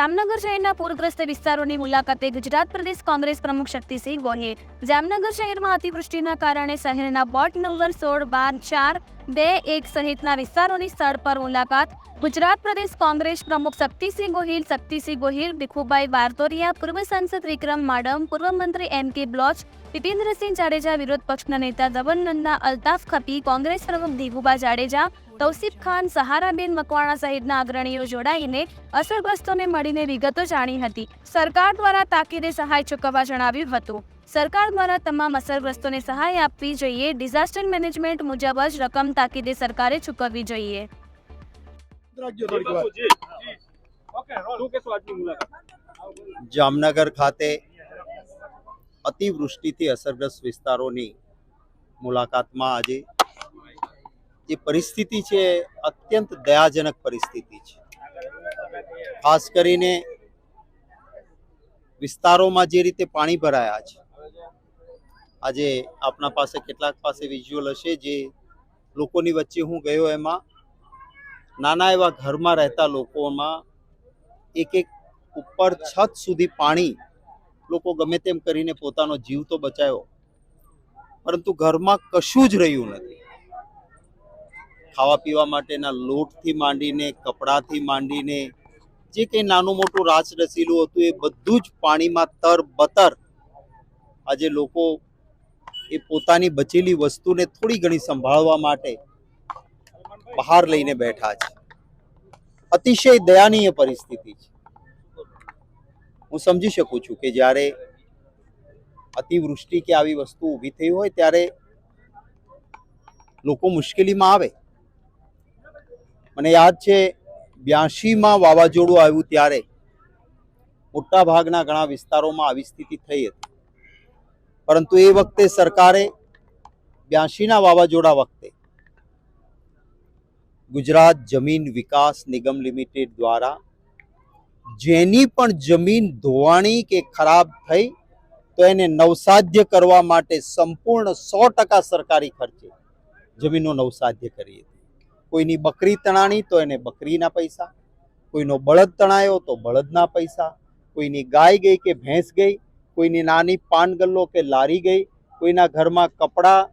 જામનગર શહેરના પૂરગ્રસ્ત વિસ્તારોની મુલાકાતે ગુજરાત પ્રદેશ કોંગ્રેસ પ્રમુખ શક્તિસિંહ ગોહિલ। જામનગર શહેરમાં અતિવૃષ્ટિના કારણે શહેરના વોર્ડ નંબર 16, 12, 4, 2, 1 સહિતના વિસ્તારોની સ્થળ પર મુલાકાત। ગુજરાત પ્રદેશ કોંગ્રેસ પ્રમુખ શક્તિસિંહ ગોહિલ, ભીખુભાઈ બારતોરિયા, પૂર્વ સાંસદ વિક્રમ માડમ, પૂર્વ મંત્રી MK બ્લોચ, વિપિન્દ્રસિંહ જાડેજા, વિરોધ પક્ષના નેતા દબન નંદા, અલ્તાફ ખપી, કોંગ્રેસ પ્રમુખ દીગુબા જાડેજા, તૌસીફ ખાન, સહારાબેન મકવાણા સહિતના અગ્રણીઓ જોડાઈને અસરગ્રસ્તોને મળીને વિગતો જાણી હતી। સરકાર દ્વારા તાકીદે સહાય ચૂકવવા જણાવ્યું હતું। સરકાર દ્વારા તમામ અસરગ્રસ્તોને સહાય આપવી જોઈએ। ડિઝાસ્ટર મેનેજમેન્ટ મુજબ જ રકમ તાકીદે સરકારે ચૂકવવી જોઈએ। જામનગર ખાતે અતિવૃષ્ટિથી અસરગ્રસ્ત વિસ્તારોની મુલાકાતમાં આજે જે પરિસ્થિતિ છે અત્યંત દયાજનક પરિસ્થિતિ છે। ખાસ કરીને વિસ્તારોમાં જે રીતે પાણી ભરાયા છે, આજે આપના પાસે કેટલાક પાસે વિઝ્યુઅલ હશે, જે લોકોની વચ્ચે હું ગયો એમાં નાના એવા ઘરમાં રહેતા લોકોમાં એક ઉપર છત સુધી પાણી, લોકો ગમે તેમ કરીને પોતાનો જીવ તો બચાવ્યો, પરંતુ ઘરમાં કશું જ રહ્યું નથી। ખાવા પીવા માટેના લોટથી માંડીને, કપડાથી માંડીને જે કંઈ નાનું મોટું રાચ રસીલું હતું એ બધું જ પાણીમાં તરબતર। આજે લોકો એ પોતાની બચેલી વસ્તુને થોડી ઘણી સંભાળવા માટે બહાર લઈને બેઠા છે। અતિશય દયાનીય પરિસ્થિતિ છે। હું સમજી શકું છું કે જ્યારે અતિવૃષ્ટિ કે આવી વસ્તુ ઊભી થઈ હોય ત્યારે લોકો મુશ્કેલીમાં આવે। મને યાદ છે 82માં વાવાઝોડું આવ્યું ત્યારે મોટા ભાગના ઘણા વિસ્તારોમાં આવી સ્થિતિ થઈ હતી, પરંતુ એ વખતે સરકારે 82ના વાવાઝોડા વખતે ગુજરાત જમીન વિકાસ નિગમ લિમિટેડ દ્વારા જેની પણ જમીન ધોવાણી કે ખરાબ થઈ તો એને નવસાધ્ય કરવા માટે સંપૂર્ણ 100% સરકારી ખર્ચે જમીનનો નવસાધ્ય કરી હતી। કોઈની બકરી તણાણી તો એને બકરીના પૈસા, કોઈનો બળદ તણાયો તો બળદના પૈસા, કોઈની ગાય ગઈ કે ભેંસ ગઈ, કોઈની નાની પાન ગલ્લો કે લારી ગઈ, કોઈના ઘરમાં કપડાં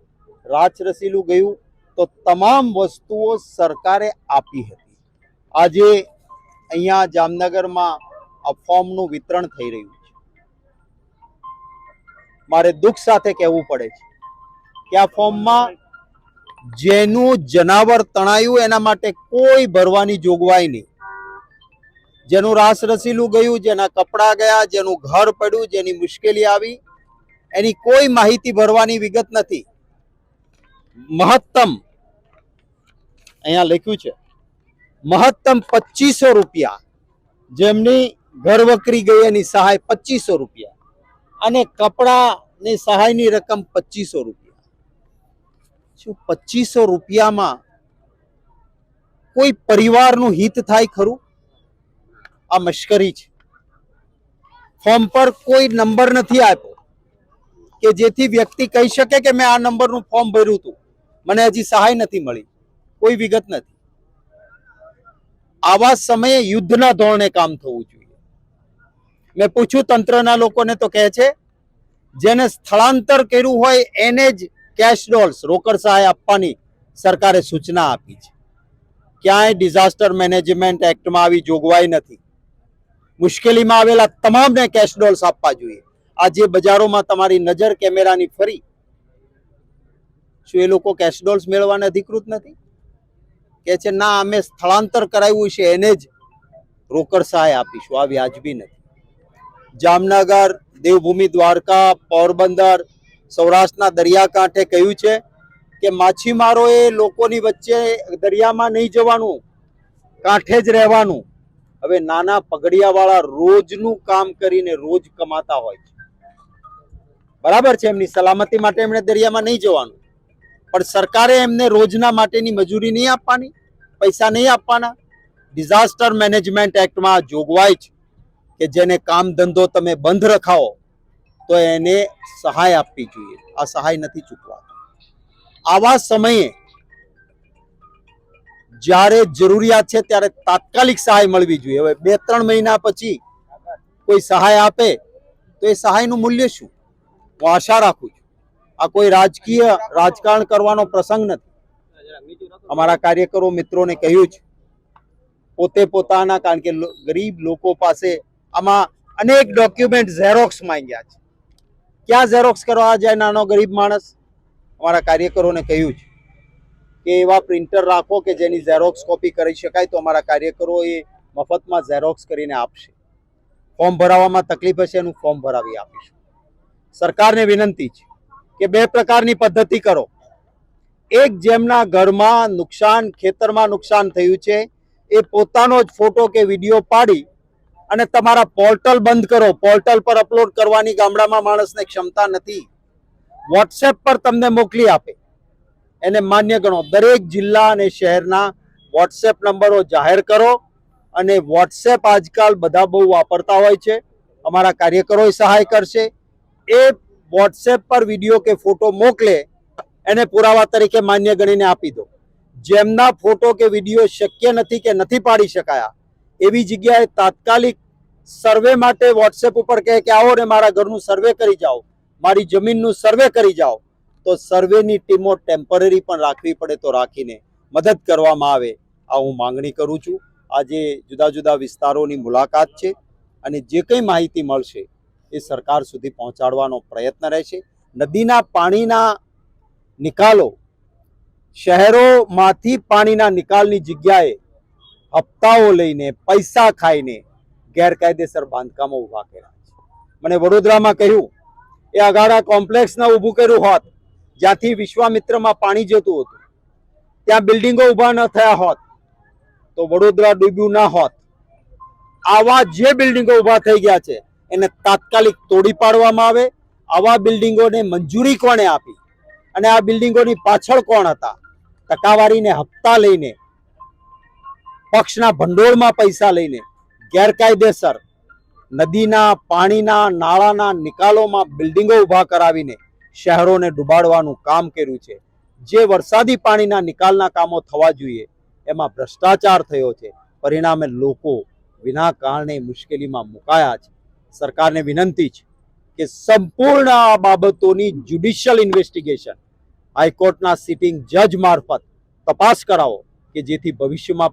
રાચ રસીલું ગયું, તો તમામ વસ્તુઓ સરકારે આપી હતી। આજે અહીંયા જામનગરમાં આ ફોર્મનું વિતરણ થઈ રહ્યું છે। મારે દુઃખ સાથે કહેવું પડે છે કે આ ફોર્મમાં જેનું જનાવર તણાયું એના માટે કોઈ ભરવાની જોગવાઈ નહીં, જેનું રાસ રસીલું ગયું, જેના કપડાં ગયા, જેનું ઘર પડ્યું, જેની મુશ્કેલી આવી, એની કોઈ માહિતી ભરવાની વિગત નથી। મહત્તમ અહીંયા લખ્યું છે મહત્તમ 2500 રૂપિયા, જેમની ઘર વકરી ગઈ એની સહાય 2500 રૂપિયા, અને કપડાની સહાયની રકમ 2500 રૂપિયા। શું 2500 રૂપિયામાં કોઈ પરિવારનું હિત થાય ખરું? આ મશ્કરી છે। ફોર્મ પર કોઈ નંબર નથી આપ્યો કે જેથી વ્યક્તિ કહી શકે કે મેં આ નંબરનું ફોર્મ ભર્યું હતું, મને હજી સહાય નથી મળી, કોઈ વિગત નથી। આવા સમયે યુદ્ધના ધોરણે કામ થવું જોઈએ। મેં પૂછ્યું તંત્રના લોકોને તો કહે છે જેને સ્થળાંતર કર્યું હોય એને જ કેશ ડોલ્સ, રોકડ સહાય આપવાની સરકારે સૂચના આપી છે। ક્યાંય ડિઝાસ્ટર મેનેજમેન્ટ એક્ટમાં આવી જોગવાઈ નથી। મુશ્કેલીમાં આવેલા તમામને કેશ ડોલ્સ આપવા જોઈએ। આજે બજારોમાં તમારી નજર કેમેરાની ફરી, શું એ લોકો કેશ ડોલ્સ મેળવવાને અધિકૃત નથી? કે છે ના, અમે સ્થળાંતર કરાવ્યું છે એને જ રોકડ સહાય આપીશું। આ વ્યાજબી નથી। જામનગર, દેવભૂમિ દ્વારકા, પોરબંદર, સૌરાષ્ટ્રના દરિયાકાંઠે કહ્યું છે કે માછીમારોએ લોકોની વચ્ચે દરિયામાં નહીં જવાનું, કાંઠે જ રહેવાનું। હવે નાના પગડિયાવાળા રોજનું કામ કરીને રોજ કમાતા હોય છે, બરાબર છે, એમની સલામતી માટે એમણે દરિયામાં નહીં જવાનું, પણ સરકારે એમને રોજના માટેની મજૂરી નહીં આપવાની, પૈસા નહીં આપવાના। ડિઝાસ્ટર મેનેજમેન્ટ એક્ટમાં જોગવાઈ છે કે જેને કામ ધંધો તમે બંધ રખાવો તો એને સહાય આપવી જોઈએ। આ સહાય નથી ચૂકવાતી। આવા સમયે જ્યારે જરૂરિયાત છે ત્યારે તાત્કાલિક સહાય મળવી જોઈએ. હવે 2-3 મહિના પછી કોઈ સહાય આપે તો એ સહાયનું મૂલ્ય શું? હું આશા રાખું છું. આ કોઈ રાજકારણ કરવાનો પ્રસંગ નથી. અમારા કાર્યકરો મિત્રોને કહ્યું છે, પોતે પોતાના, કારણ કે ગરીબ લોકો પાસે આમાં અનેક ડોક્યુમેન્ટ ઝેરોક્સ માંગ્યા છે. ક્યાં ઝેરોક્સ કરવા જાય નાનો ગરીબ માણસ? અમારા કાર્યકરોને કહ્યું છે કે એવા પ્રિન્ટર રાખો કે જેની ઝેરોક્સ કોપી કરી શકાય, તો અમારા કાર્યકરો એ મફતમાં ઝેરોક્સ કરીને આપશે. ફોર્મ ભરાવામાં તકલીફ હશે, એનું ફોર્મ ભરાવી આપીશું. સરકારને વિનંતી છે કે 2 પ્રકારની પદ્ધતિ કરો. એક, જેમના ઘરમાં નુકસાન, ખેતરમાં નુકસાન થયું છે, એ પોતાનો જ ફોટો કે વિડીયો પાડી અને તમારા પોર્ટલ બંધ કરો. પોર્ટલ પર અપલોડ કરવાની ગામડામાં માણસને ક્ષમતા નથી. વોટ્સએપ પર તમને મોકલી આપે, એને માન્ય ગણો. દરેક જિલ્લા અને શહેરના વોટ્સએપ નંબરો જાહેર કરો. અને વોટ્સએપ આજકાલ બધા બહુ વાપરતા હોય છે, અમારા કાર્યકરો સહાય કરશે. એ વોટ્સએપ પર વિડીયો કે ફોટો મોકલે એને પુરાવા તરીકે માન્ય ગણીને આપી દો. જેમના ફોટો કે વિડીયો શક્ય નથી કે નથી પાડી શકાયા, એવી જગ્યાએ તાત્કાલિક સર્વે માટે વોટ્સએપ ઉપર કહે કે આવો ને મારા ઘરનું સર્વે કરી જાઓ, મારી જમીનનું સર્વે કરી જાઓ, તો સર્વેની ટીમો ટેમ્પરરી પણ રાખવી પડે તો રાખીને મદદ કરવામાં આવે. આ હું માંગણી કરું છું. આજે જુદા જુદા વિસ્તારોની મુલાકાત છે અને જે કંઈ માહિતી મળશે એ સરકાર સુધી પહોંચાડવાનો પ્રયત્ન રહેશે. નદીના પાણીના નિકાલો, શહેરોમાંથી પાણીના નિકાલની જગ્યાએ હપ્તાઓ લઈને, પૈસા ખાઈને ગેરકાયદેસર બાંધકામો ઊભા કર્યા છે. મને વડોદરામાં કહ્યું એ અગાડા કોમ્પ્લેક્સને ઊભું કર્યું હોત, જ્યાંથી વિશ્વામિત્રમાં પાણી જતું હતું, ત્યાં બિલ્ડિંગો ઊભા ન થયા હોત તો વડોદરા ડૂબ્યું ના હોત. આવા જે બિલ્ડિંગો ઊભા થઈ ગયા છે એને તાત્કાલિક તોડી પાડવામાં આવે. આવા બિલ્ડિંગોને મંજૂરી કોણે આપી અને આ બિલ્ડિંગોની પાછળ કોણ હતા? ટકાવારીને હપ્તા લઈને, પક્ષના ભંડોળમાં પૈસા લઈને ગેરકાયદેસર નદીના પાણીના નાળાના નિકાલોમાં બિલ્ડિંગો ઊભા કરાવીને શહેરોને ડૂબાડવાનું કામ કર્યું છે. જે વરસાદી પાણીના નિકાલના કામો થવા જોઈએ એમાં ભ્રષ્ટાચાર થયો છે. પરિણામે લોકો વિના કારણે મુશ્કેલીમાં મુકાયા છે. સરકારને વિનંતી છે કે સંપૂર્ણ આ બાબતોની જ્યુડિશિયલ ઇન્વેસ્ટિગેશન હાઈકોર્ટના સિટિંગ જજ મારફત તપાસ કરાવો કે જેથી ભવિષ્યમાં